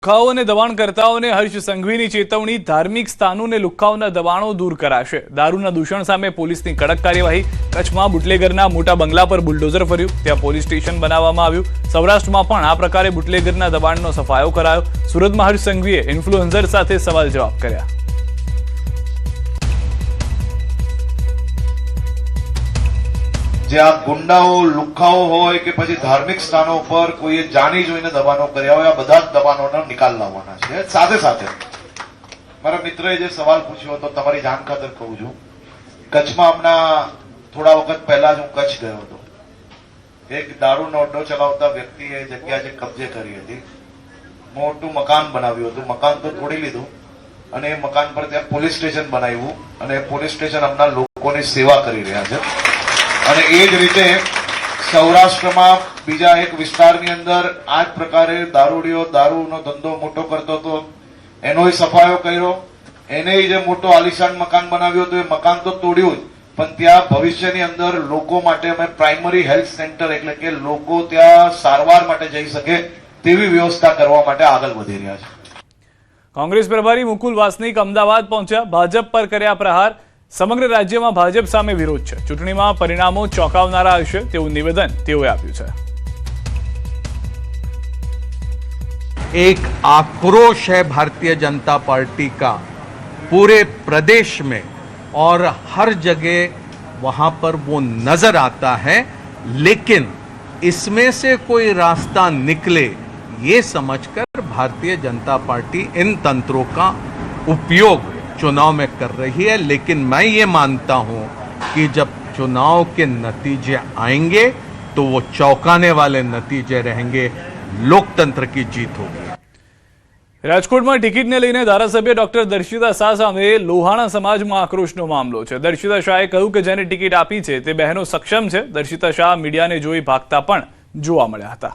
લુખ્ખાઓ અને દબાણકર્તાઓને હર્ષ સંઘવીની ચેતવણી, ધાર્મિક સ્થાનોને લુખ્ખાઓના દબાણો દૂર કરાશે. દારૂના દૂષણ સામે પોલીસની કડક કાર્યવાહી. કચ્છમાં બુટલેગરના મોટા બંગલા પર બુલડોઝર ફર્યું, ત્યાં પોલીસ સ્ટેશન બનાવવામાં આવ્યું. સૌરાષ્ટ્રમાં પણ આ પ્રકારે બુટલેગરના દબાણનો સફાયો કરાયો. સુરતમાં હર્ષ સંઘવીએ ઇન્ફ્લુએન્સર સાથે સવાલ જવાબ કર્યા. જ્યાં ગુંડાઓ લુખ્ખાઓ હોય કે પછી ધાર્મિક સ્થાનો પર કોઈએ જાણી જોઈને દબાણો કર્યા હોય, આ બધા જ દબાણોનો નિકાલ લાવવાના છે. સાથે સાથે મારા મિત્રએ જે સવાલ પૂછ્યો હતો, તમારી જાણ ખાતર કહું છું, કચ્છમાં હમણાં થોડા વખત પહેલા જ હું કચ્છ ગયો હતો. એક દારૂનો અડ્ડો ચલાવતા વ્યક્તિએ જગ્યા જે કબજે કરી હતી, મોટું મકાન બનાવ્યું હતું. મકાન તો તોડી લીધું અને એ મકાન પર ત્યાં પોલીસ સ્ટેશન બનાવ્યું અને પોલીસ સ્ટેશન હમણાં લોકોની સેવા કરી રહ્યા છે. અને એ જ રીતે સૌરાષ્ટ્રમાં બીજા એક વિસ્તારની અંદર આ જ પ્રકારે દારૂડિયો દારૂનો ધંધો મોટો કરતો હતો, એનોય સફાયો કર્યો. એને જે મોટો આલિશાન મકાન બનાવ્યું હતું, એ મકાન તો તોડ્યું જ, પણ ત્યાં ભવિષ્યની અંદર લોકો માટે અમે પ્રાઇમરી હેલ્થ સેન્ટર, એટલે કે લોકો ત્યાં સારવાર માટે જઈ શકે તેવી વ્યવસ્થા કરવા માટે આગળ વધી રહ્યા છે. કોંગ્રેસ પ્રભારી મુકુલ વાસનિક અમદાવાદ પહોંચ્યા, ભાજપ પર કર્યા પ્રહાર. સમગ્ર રાજ્યમાં ભાજપ સામે વિરોધ છે. ચૂંટણીમાં પરિણામો ચોંકાવનારા હશે તેવું નિવેદન તેઓએ આપ્યું છે. एक आक्रोश है भारतीय जनता पार्टी का पूरे प्रदेश में और हर जगह वहां पर वो नजर आता है, लेकिन इसमें से कोई रास्ता निकले ये समझकर भारतीय जनता पार्टी इन तंत्रों का उपयोग चुनाव में कर रही है. लेकिन मैं ये मानता हूं कि जब चुनाव के नतीजे आएंगे तो वो चौंकाने वाले नतीजे रहेंगे, લોકતંત્ર की जीत होगी. રાજકોટમાં ટિકિટને લઈને ધારાસભ્ય ડોક્ટર દર્શિતા શાહ સામે લોહાણા સમાજમાં આક્રોશનો મામલો છે. દર્શિતા શાહે કહ્યું કે જેને ટિકિટ આપી છે તે બહેનો સક્ષમ છે. દર્શિતા શાહ મીડિયાને જોઈ ભાગતા પણ જોવા મળ્યા હતા.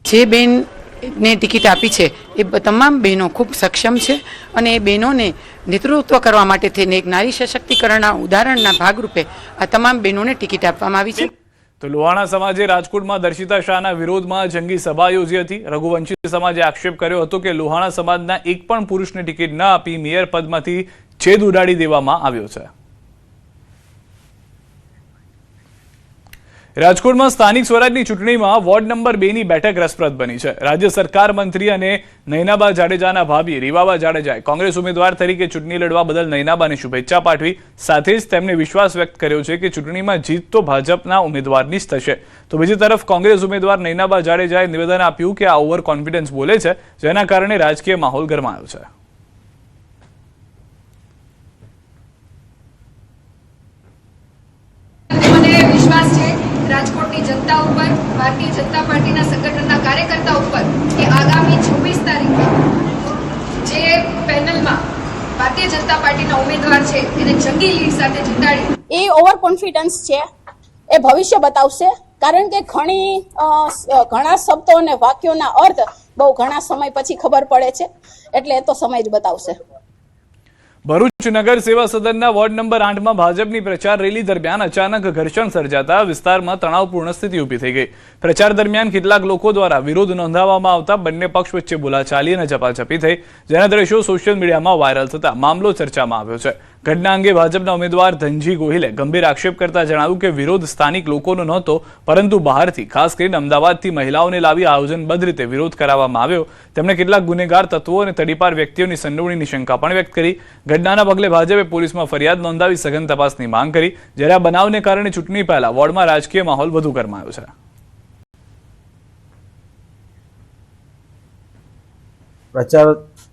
જે બેનને ટિકિટ આપી છે એ તમામ બહેનો ખૂબ સક્ષમ છે અને એ બહેનોને નેતૃત્વ કરવા માટે થઈને એક નારી સશક્તિકરણના ઉદાહરણના ભાગરૂપે આ તમામ બહેનોને ટિકિટ આપવામાં આવી છે. તો લોહાણા સમાજે રાજકોટમાં દર્શિતા શાહના વિરોધમાં જંગી સભા યોજી હતી. રઘુવંશી સમાજે આક્ષેપ કર્યો હતો કે લોહાણા સમાજના એક પણ પુરુષને ટિકિટ ન આપી મેયર પદમાંથી છેદ ઉડાડી દેવામાં આવ્યો છે. રાજકોટમાં સ્થાનિક સ્વરાજની ચૂંટણીમાં વોર્ડ નંબર 2 ની બેઠક રસપ્રદ બની છે. રાજ્ય સરકાર મંત્રી અને નયનાબા જાડેજાના ભાભી રીવાબા જાડેજાએ કોંગ્રેસ ઉમેદવાર તરીકે ચૂંટણી લડવા બદલ નયનાબાને શુભેચ્છા પાઠવી. સાથે જ તેમને વિશ્વાસ વ્યક્ત કર્યો છે કે ચૂંટણીમાં જીત તો ભાજપના ઉમેદવારની જ થશે. તો બીજી તરફ કોંગ્રેસ ઉમેદવાર નયનાબા જાડેજાએ નિવેદન આપ્યું કે આ ઓવર કોન્ફિડન્સ બોલે છે, જેના કારણે રાજકીય માહોલ ગરમાયો છે. રાજકોટની જનતા ઉપર, ભારતીય જનતા પાર્ટીના સંગઠનના કાર્યકર્તા ઉપર કે આગામી 26 તારીખે જે પેનલમાં ભારતીય જનતા પાર્ટીના ઉમેદવાર છે એને જંગી લીડ સાથે જીતાડી, એ ઓવર કોન્ફિડન્સ છે. એ ભવિષ્ય બતાવશે, કારણ કે ઘણા શબ્દો અને વાક્યોના અર્થ બહુ ઘણા સમય પછી ખબર પડે છે, એટલે એ તો સમય જ બતાવશે. ભરૂચ નગર સેવા સદનના વોર્ડ નંબર 8માં ભાજપની પ્રચાર રેલી દરમિયાન અચાનક ઘર્ષણ સર્જાતા વિસ્તારમાં તણાવપૂર્ણ સ્થિતિ ઊભી થઈ ગઈ. પ્રચાર દરમિયાન કેટલાક લોકો દ્વારા વિરોધ નોંધાવવામાં આવતા બંને પક્ષ વચ્ચે બોલાચાલી અને ઝપાઝપી થઈ, જેના દ્રશ્યો સોશિયલ મીડિયામાં વાયરલ થતા મામલો ચર્ચામાં આવ્યો છે. ઘટના અંગે ભાજપના ઉમેદવાર ધનજી ગોહિલે ગંભીર આક્ષેપ કરતા જણાવ્યું કે વિરોધ સ્થાનિક લોકોનો નહોતો, પરંતુ બહારથી, ખાસ કરીને અમદાવાદથી મહિલાઓને લાવી આયોજનબદ્ધ રીતે વિરોધ કરાવવામાં આવ્યો. તેમણે કેટલાક ગુનેગાર તત્વો અને તડીપાર વ્યક્તિઓની સંડોવણીની શંકા પણ વ્યક્ત કરી. ઘટનાના પગલે ભાજપે પોલીસમાં ફરિયાદ નોંધાવી સઘન તપાસની માંગ કરી. જ્યારે આ બનાવને કારણે ચૂંટણી પહેલા વોર્ડમાં રાજકીય માહોલ વધુ ગરમાયો છે. પ્રચાર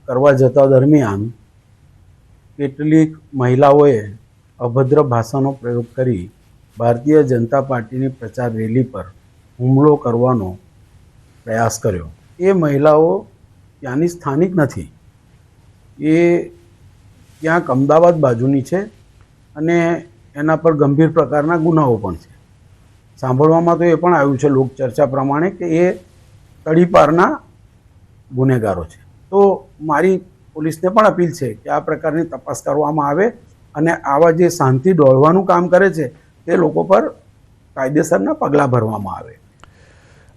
કરવા જતા દરમિયાન કેટલીક મહિલાઓએ અભદ્ર ભાષાનો પ્રયોગ કરી ભારતીય જનતા પાર્ટીની પ્રચાર રેલી પર હુમલો કરવાનો પ્રયાસ કર્યો. એ મહિલાઓ ત્યાંની સ્થાનિક નથી, એ ક્યાંક અમદાવાદ બાજુની છે અને એના પર ગંભીર પ્રકારના ગુનાઓ પણ છે. સાંભળવામાં તો એ પણ આવ્યું છે લોકચર્ચા પ્રમાણે કે એ તડીપારના ગુનેગારો છે. તો મારી પોલીસને પણ અપીલ છે કે આ પ્રકારની તપાસ કરવામાં આવે અને આવા જે શાંતિ ડોળવાનું કામ કરે છે તે લોકો પર કાયદેસરના પગલાં ભરવામાં આવે.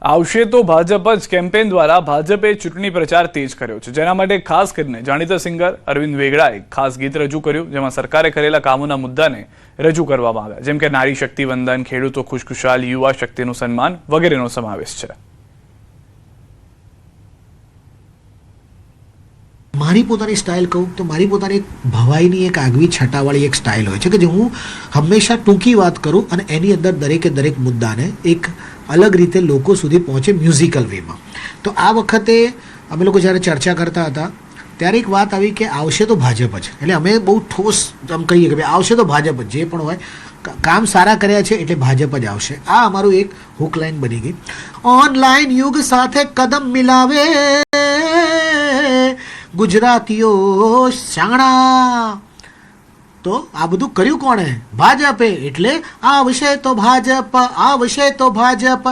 આવશે તો ભાજપ જ કેમ્પેન દ્વારા ભાજપે ચૂંટણી પ્રચાર તેજ કર્યો છે, જેના માટે ખાસ કરીને જાણીતા સિંગર અરવિંદ વેગડાએ ખાસ ગીત રજૂ કર્યું, જેમાં સરકારે કરેલા કામોના મુદ્દાને રજૂ કરવામાં આવ્યા, જેમ કે નારી શક્તિ વંદન, ખેડૂતો ખુશખુશાલ, યુવા શક્તિનું સન્માન વગેરેનો સમાવેશ છે. મારી પોતાની સ્ટાઇલ કહું તો મારી પોતાની ભવાઈની એક આગવી છટાવાળી એક સ્ટાઇલ હોય છે કે જે હું હંમેશા ટૂંકી વાત કરું અને એની અંદર દરેકે દરેક મુદ્દાને એક અલગ રીતે લોકો સુધી પહોંચે મ્યુઝિકલ વેમાં. તો આ વખતે અમે લોકો જ્યારે ચર્ચા કરતા હતા ત્યારે એક વાત આવી કે આવશે તો ભાજપ જ, એટલે અમે બહુ ઠોસ આમ કહીએ કે ભાઈ આવશે તો ભાજપ જ, જે પણ હોય કામ સારા કર્યા છે એટલે ભાજપ જ આવશે. આ અમારું એક હુક લાઈન બની ગઈ. ઓનલાઈન યુગ સાથે કદમ મિલાવે ગુજરાતીઓ શાણા, તો આ બધું કર્યું કોણે? ભાજપે. એટલે આવશે તો ભાજપ, આવશે તો ભાજપ.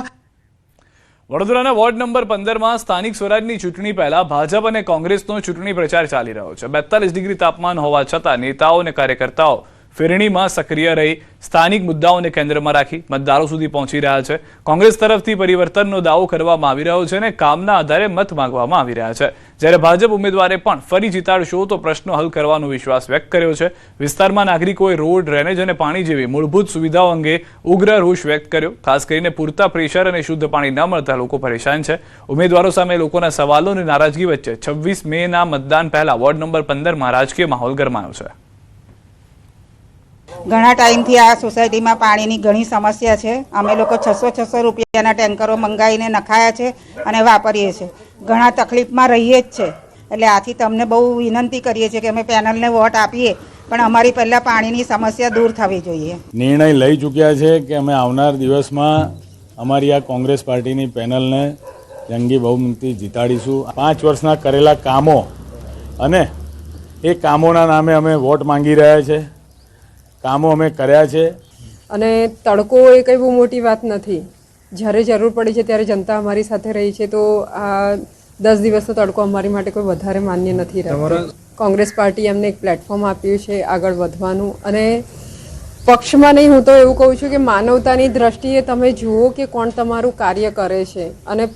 વડોદરાના વોર્ડ નંબર 15માં સ્થાનિક સ્વરાજની ચૂંટણી પહેલા ભાજપ અને કોંગ્રેસનો ચૂંટણી પ્રચાર ચાલી રહ્યો છે. 42 ડિગ્રી તાપમાન હોવા છતાં નેતાઓ અને કાર્યકર્તાઓ ફેરણીમાં સક્રિય રહી સ્થાનિક મુદ્દાઓને કેન્દ્રમાં રાખી મતદારો સુધી પહોંચી રહ્યા છે. કોંગ્રેસ તરફથી પરિવર્તનનો દાવો કરવામાં આવી રહ્યો છે અને કામના આધારે મત માંગવામાં આવી રહ્યા છે, જ્યારે ભાજપ ઉમેદવારે પણ ફરી જીતાડશો તો પ્રશ્નો હલ કરવાનો વિશ્વાસ વ્યક્ત કર્યો છે. વિસ્તારમાં નાગરિકોએ રોડ, ડ્રેનેજ અને પાણી જેવી મૂળભૂત સુવિધાઓ અંગે ઉગ્ર રોષ વ્યક્ત કર્યો. ખાસ કરીને પૂરતા પ્રેશર અને શુદ્ધ પાણી ન મળતા લોકો પરેશાન છે. ઉમેદવારો સામે લોકોના સવાલો અને નારાજગી વચ્ચે 26 મેના મતદાન પહેલા વોર્ડ નંબર 15માં રાજકીય માહોલ ગરમાયો છે. ઘણા ટાઈમથી આ સોસાયટીમાં પાણીની ઘણી સમસ્યા છે. અમે લોકો 600 રૂપિયાના ટેન્કરો મંગાવીને નખાયા છે અને વાપરીએ છીએ. ઘણા તકલીફમાં રહીએ જ છે. એટલે આથી તમને બહુ વિનંતી કરીએ છીએ કે અમે પેનલને વોટ આપીએ, પણ અમારી પહેલાં પાણીની સમસ્યા દૂર થવી જોઈએ. નિર્ણય લઈ ચૂક્યા છે કે અમે આવનાર દિવસમાં અમારી આ કોંગ્રેસ પાર્ટીની પેનલને જંગી બહુમતીથી જીતાડીશું. 5 વર્ષના કરેલા કામો અને એ કામોના નામે અમે વોટ માંગી રહ્યા છે. કામો અમે કર્યા છે અને તડકો એ કંઈ બહુ મોટી વાત નથી. જ્યારે જરૂર પડી છે ત્યારે જનતા અમારી સાથે રહી છે, તો આ 10 દિવસનો તડકો અમારી માટે કોઈ વધારે માન્ય નથી રહેતો. કોંગ્રેસ પાર્ટી એમને એક પ્લેટફોર્મ આપ્યું છે આગળ વધવાનું, અને પક્ષમાં નહીં, હું તો એવું કહું છું કે માનવતાની દ્રષ્ટિએ તમે જુઓ કે કોણ તમારું કાર્ય કરે છે, અને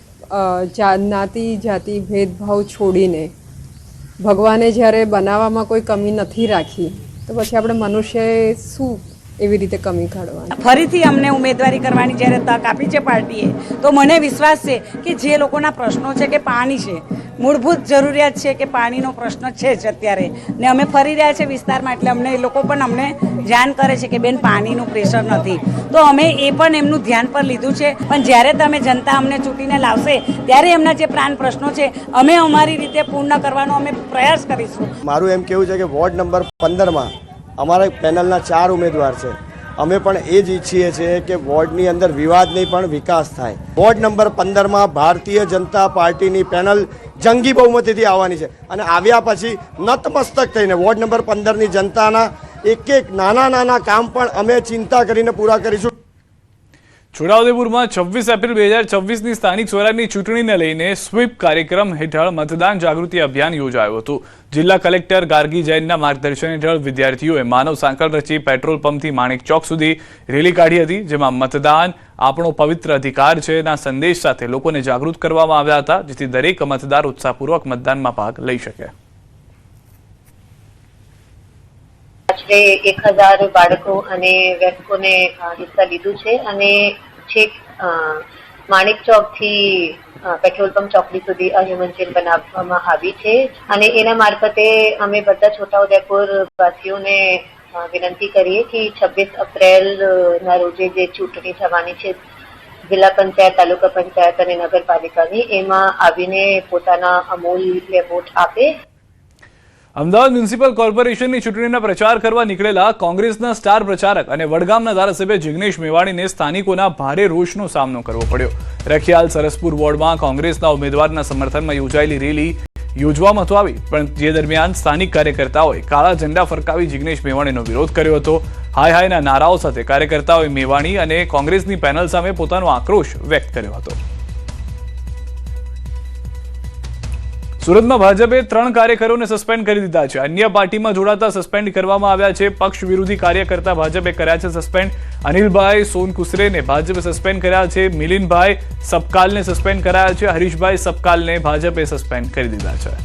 જ્ઞાતિ જાતિ ભેદભાવ છોડીને ભગવાને જ્યારે બનાવવામાં કોઈ કમી નથી રાખી, તો પછી આપણે મનુષ્યએ શું એવી રીતે કમી કાઢવાની. ફરીથી અમને ઉમેદવારી કરવાની જ્યારે તક આપી છે પાર્ટીએ, તો મને વિશ્વાસ છે કે જે લોકોના પ્રશ્નો છે કે પાણી છે, મૂળભૂત જરૂરિયાત છે કે પાણીનો પ્રશ્ન છે જ અત્યારે, ને અમે ફરી રહ્યા છે વિસ્તારમાં, એટલે અમને એ લોકો પણ અમને જાણ કરે છે કે બેન પાણીનું પ્રેશર નથી, તો અમે એ પણ એમનું ધ્યાન પર લીધું છે. પણ જ્યારે તમે જનતા અમને ચૂંટીને લાવશે ત્યારે એમના જે પ્રાણ પ્રશ્નો છે અમે અમારી રીતે પૂર્ણ કરવાનો અમે પ્રયાસ કરીશું. મારું એમ કહેવું છે કે વોર્ડ નંબર 15માં અમારા પેનલના 4 ઉમેદવાર છે. અમે પણ એ જ ઈચ્છીએ છીએ કે વોર્ડની અંદર વિવાદ નહીં પણ વિકાસ થાય. વોર્ડ નંબર 15માં ભારતીય જનતા પાર્ટીની પેનલ જંગી બહુમતીથી આવવાની છે, અને આવ્યા પછી નતમસ્તક થઈને વોર્ડ નંબર 15ની જનતાના એક નાના કામ પણ અમે ચિંતા કરીને પૂરા કરીશું. છોટાઉદેપુરમાં 26 એપ્રિલ 2026ની સ્થાનિક સ્વરાજની ચૂંટણીને લઈને સ્વીપ કાર્યક્રમ હેઠળ મતદાન જાગૃતિ અભિયાન યોજાયું હતું. જિલ્લા કલેક્ટર ગાર્ગી જૈનના માર્ગદર્શન હેઠળ વિદ્યાર્થીઓએ માનવ સાંકળ રચી પેટ્રોલ પંપથી માણેક ચોક સુધી રેલી કાઢી હતી, જેમાં મતદાન આપણો પવિત્ર અધિકાર છે ના સંદેશ સાથે લોકોને જાગૃત કરવામાં આવ્યા હતા, જેથી દરેક મતદાર ઉત્સાહપૂર્વક મતદાનમાં ભાગ લઈ શકે. આશરે 1000 બાળકો અને વયસ્કોને હિસ્સા લીધું છે, અને છેક માણેક ચોક થી પેટ્રોલ પંપ ચોકડી સુધી અનુમંજન બનાવવામાં આવી છે. અને એના મારફતે અમે બધા છોટાઉદેપુર વાસીઓને વિનંતી કરીએ કે 26 એપ્રિલના રોજે જે ચૂંટણી થવાની છે જિલ્લા પંચાયત, તાલુકા પંચાયત અને નગરપાલિકાની, એમાં આવીને પોતાના અમૂલ્ય વોટ આપે. અમદાવાદ મ્યુનિસિપલ કોર્પોરેશનની ચૂંટણીના પ્રચાર કરવા નીકળેલા કોંગ્રેસના સ્ટાર પ્રચારક અને વડગામના ધારાસભ્ય જિગ્નેશ મેવાણીને સ્થાનિકોના ભારે રોષનો સામનો કરવો પડ્યો. રખિયાલ સરસપુર વોર્ડમાં કોંગ્રેસના ઉમેદવારના સમર્થનમાં યોજાયેલી રેલી યોજવામાં તો આવી, પણ જે દરમિયાન સ્થાનિક કાર્યકર્તાઓએ કાળા ઝંડા ફરકાવી જિગ્નેશ મેવાણીનો વિરોધ કર્યો હતો. હાય હાયના નારાઓ સાથે કાર્યકર્તાઓએ મેવાણી અને કોંગ્રેસની પેનલ સામે પોતાનો આક્રોશ વ્યક્ત કર્યો હતો. સુરતમાં ભાજપે 3 કાર્યકરોને સસ્પેન્ડ કરી દીધા છે. અન્ય પાર્ટીમાં જોડાતા સસ્પેન્ડ કરવામાં આવ્યા છે. પક્ષ વિરોધી કાર્યકર્તા ભાજપે કર્યા છે સસ્પેન્ડ. અનિલભાઈ સોનકુસરેને ભાજપે સસ્પેન્ડ કર્યા છે. મિલિનભાઈ સપકાલને સસ્પેન્ડ કરાયા છે. હરીશભાઈ સપકાલને ભાજપે સસ્પેન્ડ કરી દીધા છે.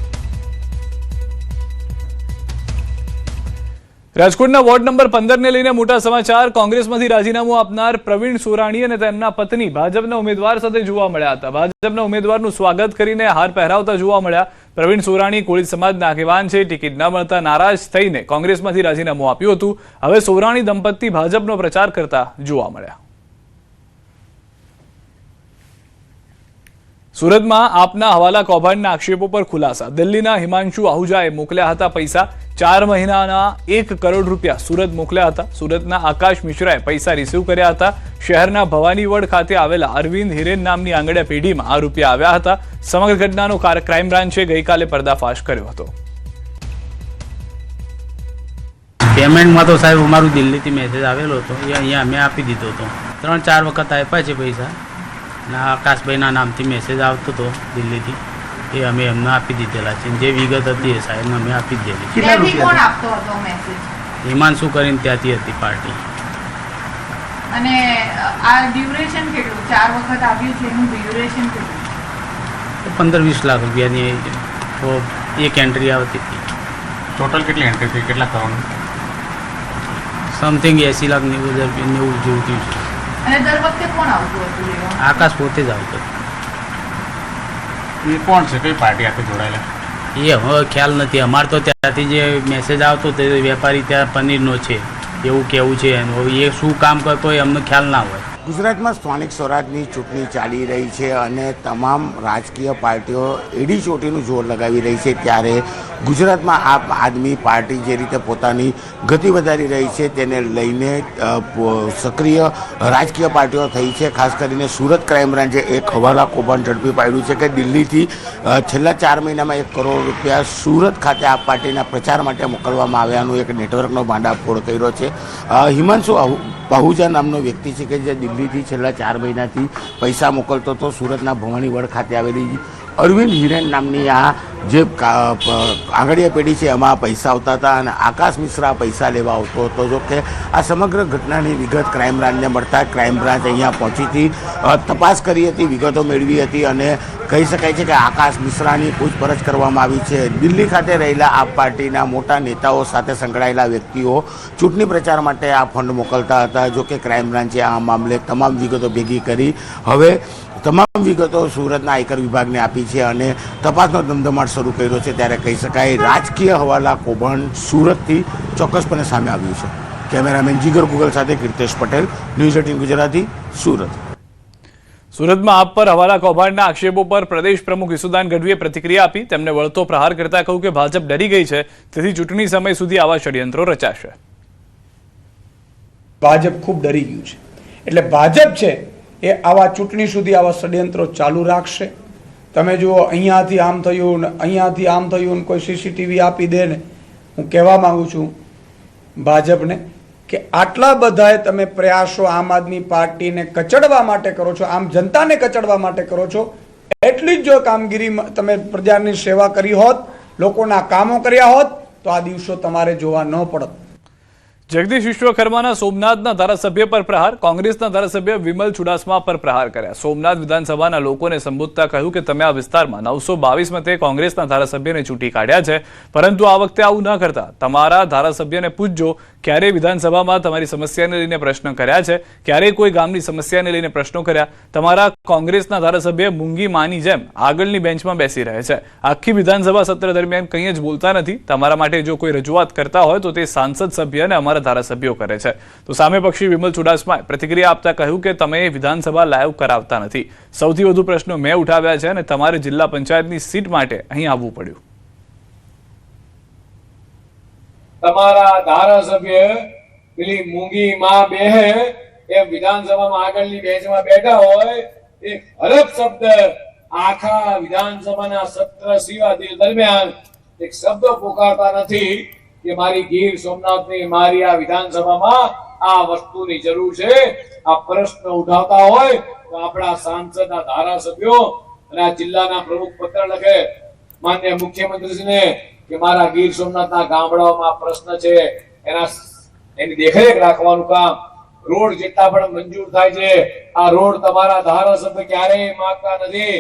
રાજકોટના વોર્ડ નંબર 15 ને લઈને મોટા સમાચાર. કોંગ્રેસમાંથી રાજીનામું આપનાર પ્રવીણ સોરાણી અને તેમના પત્ની ભાજપના ઉમેદવાર સાથે જોવા મળ્યા હતા. ભાજપના ઉમેદવારનું સ્વાગત કરીને હાર પહેરાવતા જોવા મળ્યા. પ્રવીણ સોરાણી કોળી સમાજના આગેવાન છે. ટિકિટ ન મળતા નારાજ થઈને કોંગ્રેસમાંથી રાજીનામું આપ્યું હતું. હવે સોરાણી દંપતી ભાજપનો પ્રચાર કરતા જોવા મળ્યા. સુરતમાં આપના હવાલા કૌભાંડના આક્ષેપો પર ખુલાસા. દિલ્હીના હિમાંશુ આહુજાએ મોકલ્યા હતા પૈસા. 4 મહિનાના 1 કરોડ રૂપિયા સુરત મોકલ્યા હતા. સુરતના આકાશ મિશ્રાએ પૈસા રિસીવ કર્યા હતા. શહેરના ભવાનીવડ ખાતે આવેલા અરવિંદ હિરેન નામની આંગડિયા પેઢીમાં આ રૂપિયા આવ્યા હતા. સમગ્ર ઘટનાનો ક્રાઇમ બ્રાન્ચે ગઈકાલે પર્દાફાશ કર્યો હતો. પેમેન્ટમાં તો સાહેબ અમારું દિલ્હીથી મેસેજ આવેલો હતો, એ અહીંયા અમે આપી દીધો હતો. 3-4 વખત આપ્યા છે પૈસા. અને આકાશભાઈના નામથી મેસેજ આવતો હતો દિલ્હીથી, એ અમે એમને આપી દીધેલા છે. જે વિગત હતી એ સાહેબ અમે આપી દીધેલી છે. હિમાંશુ કરીને ત્યાંથી હતી પાર્ટી. અને આ ડ્યુરેશન કેટલું? 4 વખત આવ્યું છે એનું ડ્યુરેશન કેટલું? 15-20 લાખ રૂપિયાની તો એક એન્ટ્રી આવતી હતી. ટોટલ કેટલી એન્ટ્રી થઈ? કેટલા કરોડ? સમથિંગ 80 લાખ 90,000 જેવું થયું છે. અને દર વખતે કોણ આવતું હતું લેવા? આકાશ પોતે જ આવતો. એ કોણ છે? કઈ પાર્ટી આખે જોડાયેલા? એ હવે ખ્યાલ નથી. અમારે તો ત્યાંથી જે મેસેજ આવતો તે વેપારી ત્યાં પનીરનો છે એવું કેવું છે. હવે એ શું કામ કરતો હોય એમને ખ્યાલ ના હોય. ગુજરાતમાં સ્થાનિક સ્વરાજની ચૂંટણી ચાલી રહી છે અને તમામ રાજકીય પાર્ટીઓ એડી ચોટીનું જોર લગાવી રહી છે. ત્યારે ગુજરાતમાં આમ આદમી પાર્ટી જે રીતે પોતાની ગતિ વધારી રહી છે તેને લઈને સક્રિય રાજકીય પાર્ટીઓ થઈ છે. ખાસ કરીને સુરત ક્રાઇમ બ્રાન્ચે એક હવાલા કૌભાંડ ઝડપી પાડ્યું છે કે દિલ્હીથી છેલ્લા 4 મહિનામાં 1 કરોડ રૂપિયા સુરત ખાતે આ પાર્ટીના પ્રચાર માટે મોકલવામાં આવ્યાનું એક નેટવર્કનો ભાંડાફોડ કર્યો છે. હિમાંશુ આહુજા નામનો વ્યક્તિ છે કે જે દિલ્હીથી છેલ્લા 4 મહિનાથી પૈસા મોકલતો હતો. સુરતના ભવાનીવડ ખાતે આવેલી અરવિંદ હિરેન નામની આ જે આંગડિયા પેઢી છે એમાં પૈસા આવતા હતા અને આકાશ મિશ્રા પૈસા લેવા આવતો હતો. જો કે આ સમગ્ર ઘટનાની વિગત ક્રાઇમ બ્રાન્ચને મળતા ક્રાઇમ બ્રાન્ચ અહીંયા પહોંચી હતી, તપાસ કરી હતી, વિગતો મેળવી હતી અને કહી શકાય છે કે આકાશ મિશ્રાની પૂછપરછ કરવામાં આવી છે. દિલ્હી ખાતે રહેલા આપ પાર્ટીના મોટા નેતાઓ સાથે સંકળાયેલા વ્યક્તિઓ ચૂંટણી પ્રચાર માટે આ ફંડ મોકલતા હતા. જો કે ક્રાઇમ બ્રાન્ચે આ મામલે તમામ વિગતો ભેગી કરી હવે તમામ વિગતો સુરતના આયકર વિભાગને આપી છે અને તપાસનો ધમધમાટ શરૂ કર્યો છે. ત્યારે કહી શકાય રાજકીય હવાલા કૌભાંડ સુરતથી ચોક્કસપણે સામે આવ્યું છે. કેમેરામેન જીગર ગુગલ સાથે કીર્તેશ પટેલ, ન્યૂઝ 18 ગુજરાતી, સુરત. સુરતમાં આપ પર હવાલા કૌભાંડના આક્ષેપો પર પ્રદેશ પ્રમુખ ઈસુદાન ગઢવીએ પ્રતિક્રિયા આપી. તેમને વળતો પ્રહાર કરતા કહ્યું કે ભાજપ ડરી ગઈ છે, તેથી ચૂંટણી સમય સુધી આવા ષડયંત્રો રચાશે. ભાજપ ખૂબ ડરી ગયું છે, એટલે ભાજપ છે એ આવા ચૂંટણી સુધી આવા ષડયંત્રો ચાલુ રાખશે. તમે જુઓ, અહીંયાથી આમ થયું ને અહીંયાથી આમ થયું ને કોઈ સીસીટીવી આપી દે ને. હું કહેવા માંગુ છું ભાજપને કે આટલા બધાએ તમે પ્રયાસો આમ આદમી પાર્ટીને કચડવા માટે કરો છો, આમ જનતાને કચડવા માટે કરો છો, એટલી જ જો કામગીરી તમે પ્રજાની સેવા કરી હોત, લોકોના કામો કર્યા હોત તો આ દિવસો તમારે જોવા ન પડત. જગદીશ વિશ્વકર્માના સોમનાથના ધારાસભ્ય પર પ્રહાર. કોંગ્રેસના ધારાસભ્ય વિમલ ચુડાસમા પર પ્રહાર કર્યા. સોમનાથ વિધાનસભાના લોકોને સંબોધતા કહ્યું કે તમે આ વિસ્તારમાં 922 મતે કોંગ્રેસના ધારાસભ્યને ચૂંટી કાઢ્યા છે, પરંતુ આ વખતે આવું ન કરતા તમારા ધારાસભ્યને પૂછજો ક્યારે વિધાનસભામાં તમારી સમસ્યાને લઈને પ્રશ્ન કર્યા છે, ક્યારે કોઈ ગામની સમસ્યાને લઈને પ્રશ્નો કર્યા. તમારા કોંગ્રેસના ધારાસભ્ય મૂંગી માની જેમ આગળની બેન્ચમાં બેસી રહે છે. આખી વિધાનસભા સત્ર દરમિયાન કંઈ જ બોલતા નથી. તમારા માટે જો કોઈ રજૂઆત કરતા હોય તો તે સાંસદ સભ્ય અને અમારા ધારાસભ્યો કરે છે. તો સામે પક્ષી વિમલ ચુડાસમાએ પ્રતિક્રિયા આપતા કહ્યું કે તમે વિધાનસભા લાઈવ કરાવતા નથી. સૌથી વધુ પ્રશ્નો મેં ઉઠાવ્યા છે અને તમારે જિલ્લા પંચાયતની સીટ માટે અહીં આવવું પડ્યું. તમારા ધારાસભ્ય પેલી મૂંગી માં બેહે એ વિધાનસભામાં આગળની બેન્ચમાં બેઠા હોય, એક હરફ શબ્દ આખા વિધાનસભાના સત્ર સિવાય દરમિયાન એક શબ્દ પોકારતા નથી કે મારી ગીર સોમનાથની મારી આ વિધાનસભામાં આ વસ્તુની જરૂર છે. આ પ્રશ્ન ઉઠાવતા હોય તો આપણા સાંસદના ધારાસભ્યો અને આ જિલ્લાના પ્રમુખ પત્ર લખે, માન્ય મુખ્યમંત્રીશ્રીને કે મારા ગીર સોમનાથના ગામડાઓમાં પ્રશ્ન છે એની દેખરેખ રાખવાનું કામ, રોડ જેટલા પણ મંજૂર થાય છે આ રોડ તમારા ધારાસભ્ય ક્યારેય માંગતા નથી.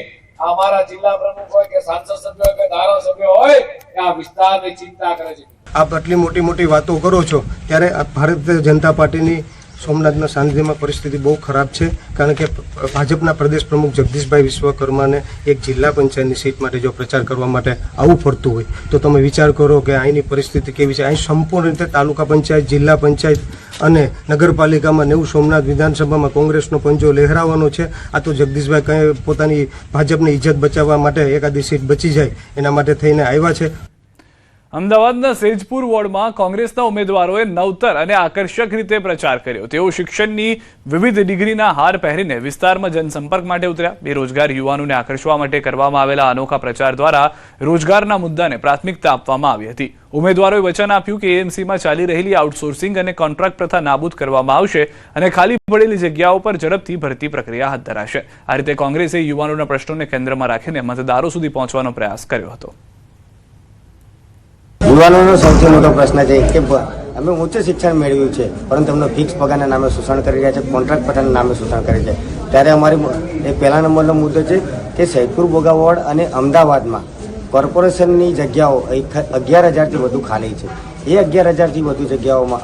અમારા જિલ્લા પ્રમુખ હોય કે સાંસદ સભ્ય હોય કે ધારાસભ્ય હોય આ વિસ્તારની ચિંતા કરે છે. આપ આટલી મોટી મોટી વાતો કરો છો ત્યારે ભારતીય જનતા પાર્ટીની સોમનાથના સાનિધ્યમાં પરિસ્થિતિ બહુ ખરાબ છે, કારણ કે ભાજપના પ્રદેશ પ્રમુખ જગદીશભાઈ વિશ્વકર્માને એક જિલ્લા પંચાયતની સીટ માટે જો પ્રચાર કરવા માટે આવવું પડતું હોય તો તમે વિચાર કરો કે અહીંની પરિસ્થિતિ કેવી છે. અહીં સંપૂર્ણ રીતે તાલુકા પંચાયત, જિલ્લા પંચાયત અને નગરપાલિકામાં નેવું સોમનાથ વિધાનસભામાં કોંગ્રેસનો પંજો લહેરાવાનો છે. આ તો જગદીશભાઈ કંઈ પોતાની ભાજપની ઇજ્જત બચાવવા માટે એકાદી સીટ બચી જાય એના માટે થઈને આવ્યા છે. અમદાવાદના સેજપુર વોર્ડમાં કોંગ્રેસના ઉમેદવારોએ નવતર અને આકર્ષક રીતે પ્રચાર કર્યો. તેઓ શિક્ષણની વિવિધ ડિગ્રીના હાર પહેરીને વિસ્તારમાં જનસંપર્ક માટે ઉતર્યા. બેરોજગાર યુવાનોને આકર્ષવા માટે કરવામાં આવેલા અનોખા પ્રચાર દ્વારા રોજગારના મુદ્દાને પ્રાથમિકતા આપવામાં આવી હતી. ઉમેદવારોએ વચન આપ્યું કે એએમસીમાં ચાલી રહેલી આઉટસોર્સિંગ અને કોન્ટ્રાક્ટ પ્રથા નાબૂદ કરવામાં આવશે અને ખાલી પડેલી જગ્યાઓ પર ઝડપથી ભરતી પ્રક્રિયા હાથ ધરાશે. આ રીતે કોંગ્રેસે યુવાનોના પ્રશ્નોને કેન્દ્રમાં રાખીને મતદારો સુધી પહોંચવાનો પ્રયાસ કર્યો હતો. યુવાનોનો સૌથી મોટો પ્રશ્ન છે કે અમે ઉચ્ચ શિક્ષણ મેળવ્યું છે પરંતુ અમને ફિક્સ પગારના નામે શોષણ કરી રહ્યા છે, કોન્ટ્રાક્ટ પગારના નામે શોષણ કરે છે. ત્યારે અમારી પહેલા નંબરનો મુદ્દો છે કે સૈદપુર બોગા વોર્ડ અને અમદાવાદમાં કોર્પોરેશનની જગ્યાઓ 11,000થી વધુ ખાલી છે. એ 11,000થી વધુ જગ્યાઓમાં